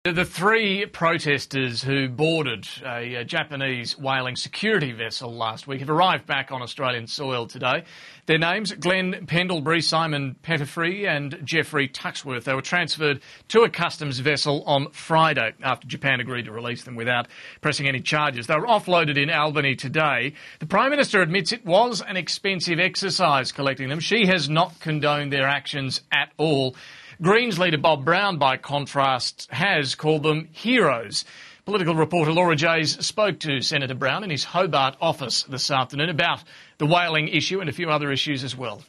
The three protesters who boarded a Japanese whaling security vessel last week have arrived back on Australian soil today. Their names, Glenn Pendlebury, Simon Pettifree and Jeffrey Tuxworth. They were transferred to a customs vessel on Friday after Japan agreed to release them without pressing any charges. They were offloaded in Albany today. The Prime Minister admits it was an expensive exercise collecting them. She has not condoned their actions at all. Greens leader Bob Brown, by contrast, has called them heroes. Political reporter Laura Jays spoke to Senator Brown in his Hobart office this afternoon about the whaling issue and a few other issues as well.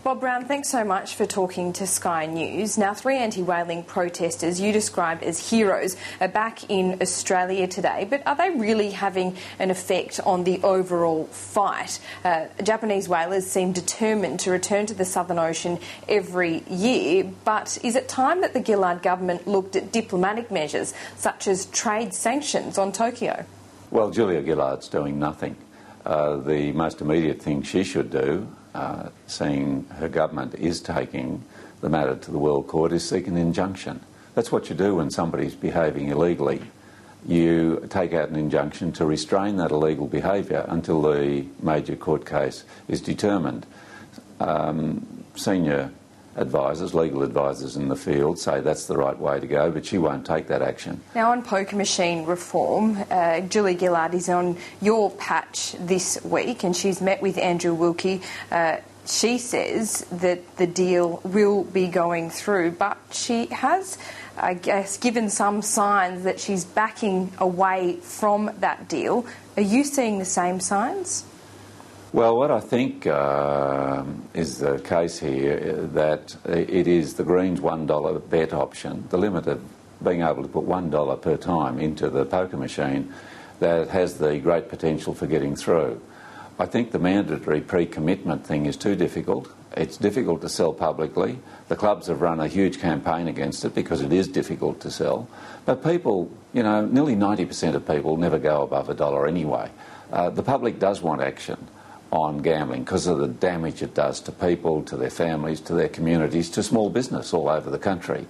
Bob Brown, thanks so much for talking to Sky News. Now, three anti-whaling protesters you described as heroes are back in Australia today, but are they really having an effect on the overall fight? Japanese whalers seem determined to return to the Southern Ocean every year, but is it time that the Gillard government looked at diplomatic measures such as trade sanctions on Tokyo? Well, Julia Gillard's doing nothing. The most immediate thing she should do, seeing her government is taking the matter to the World Court, is seek an injunction. That's what you do when somebody's behaving illegally. You take out an injunction to restrain that illegal behaviour until the major court case is determined. Senior advisors, legal advisors in the field say that's the right way to go, but she won't take that action. Now, on poker machine reform, Julia Gillard is on your patch this week and she's met with Andrew Wilkie. She says that the deal will be going through, but she has, I guess, given some signs that she's backing away from that deal. Are you seeing the same signs? Well, what I think is the case here, that it is the Greens $1 bet option, the limit of being able to put $1 per time into the poker machine, that has the great potential for getting through. I think the mandatory pre-commitment thing is too difficult. It's difficult to sell publicly. The clubs have run a huge campaign against it because it is difficult to sell. But people, you know, nearly 90% of people never go above $1 anyway. The public does want action on gambling because of the damage it does to people, to their families, to their communities, to small business all over the country.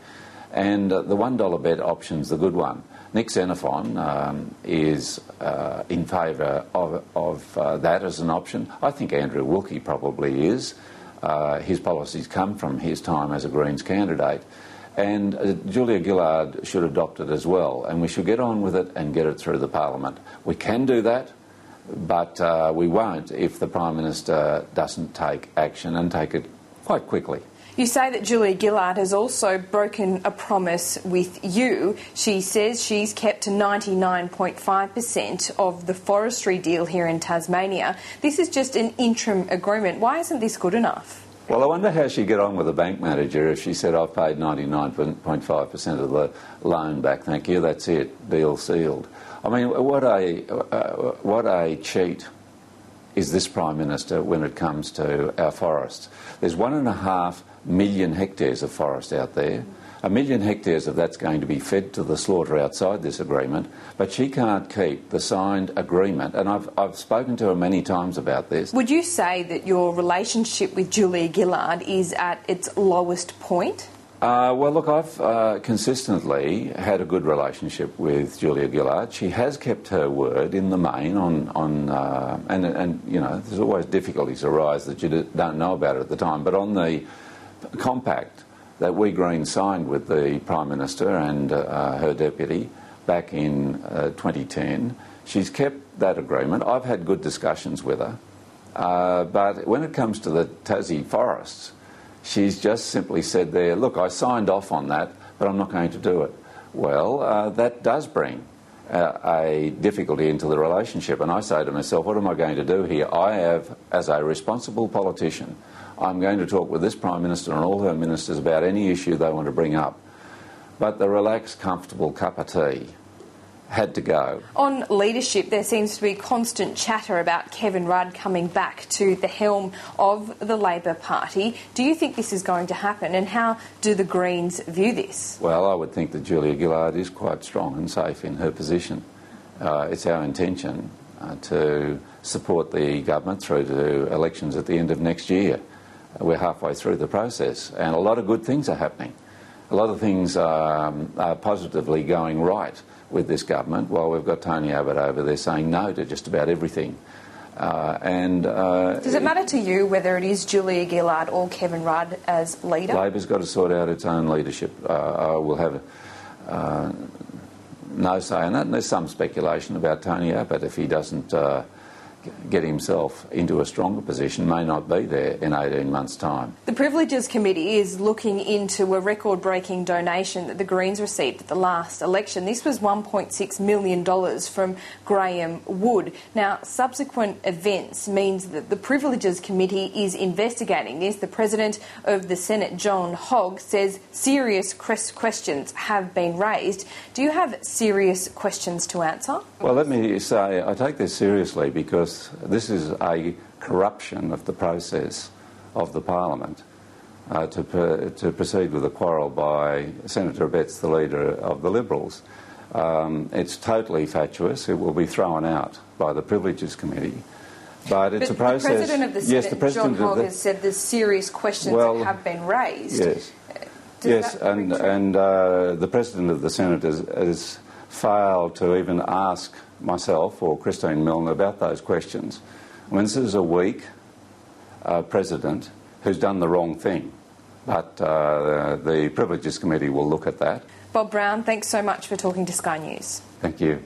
And the $1 bet option's the good one. Nick Xenophon is in favour of that as an option. I think Andrew Wilkie probably is. His policies come from his time as a Greens candidate. And Julia Gillard should adopt it as well. And we should get on with it and get it through the Parliament. We can do that, but we won't if the Prime Minister doesn't take action and take it quite quickly. You say that Julia Gillard has also broken a promise with you. She says she's kept to 99.5% of the forestry deal here in Tasmania. This is just an interim agreement. Why isn't this good enough? Well, I wonder how she'd get on with the bank manager if she said, I've paid 99.5% of the loan back, thank you, that's it, deal sealed. I mean, what a cheat is this Prime Minister when it comes to our forests. There's 1.5 million hectares of forest out there. 1 million hectares of that's going to be fed to the slaughter outside this agreement, but she can't keep the signed agreement. And I've spoken to her many times about this. Would you say that your relationship with Julia Gillard is at its lowest point? Well, look, I've consistently had a good relationship with Julia Gillard. She has kept her word in the main and you know, there's always difficulties arise that you don't know about at the time. But on the compact that we Greens signed with the Prime Minister and her deputy back in 2010, she's kept that agreement. I've had good discussions with her. But when it comes to the Tassie forests, she's just simply said there, look, I signed off on that, but I'm not going to do it. Well, that does bring a difficulty into the relationship. And I say to myself, what am I going to do here? I have, as a responsible politician, I'm going to talk with this Prime Minister and all her ministers about any issue they want to bring up. But the relaxed, comfortable cup of tea had to go. On leadership, there seems to be constant chatter about Kevin Rudd coming back to the helm of the Labor Party. Do you think this is going to happen, and how do the Greens view this? Well, I would think that Julia Gillard is quite strong and safe in her position. It's our intention to support the government through to elections at the end of next year. we're halfway through the process, and a lot of good things are happening. A lot of things are positively going right with this government, while we've got Tony Abbott over there saying no to just about everything. Does it matter to you whether it is Julia Gillard or Kevin Rudd as leader? Labor's got to sort out its own leadership. I will have no say in that, and there's some speculation about Tony Abbott, if he doesn't get himself into a stronger position, may not be there in 18 months' time. The Privileges Committee is looking into a record-breaking donation that the Greens received at the last election. This was $1.6 million from Graham Wood. Now, subsequent events means that the Privileges Committee is investigating this. The President of the Senate, John Hogg, says serious questions have been raised. Do you have serious questions to answer? Well, let me say I take this seriously because this is a corruption of the process of the Parliament to proceed with a quarrel by Senator Abetz, the leader of the Liberals. It's totally fatuous. It will be thrown out by the Privileges Committee. But it's a process. The President of the Senate, yes, the President John Hogg, has said there's serious questions that have been raised. Yes, and the President of the Senate has failed to even ask myself or Christine Milner about those questions. When this is a weak President who's done the wrong thing, but the Privileges Committee will look at that. Bob Brown, thanks so much for talking to Sky News. Thank you.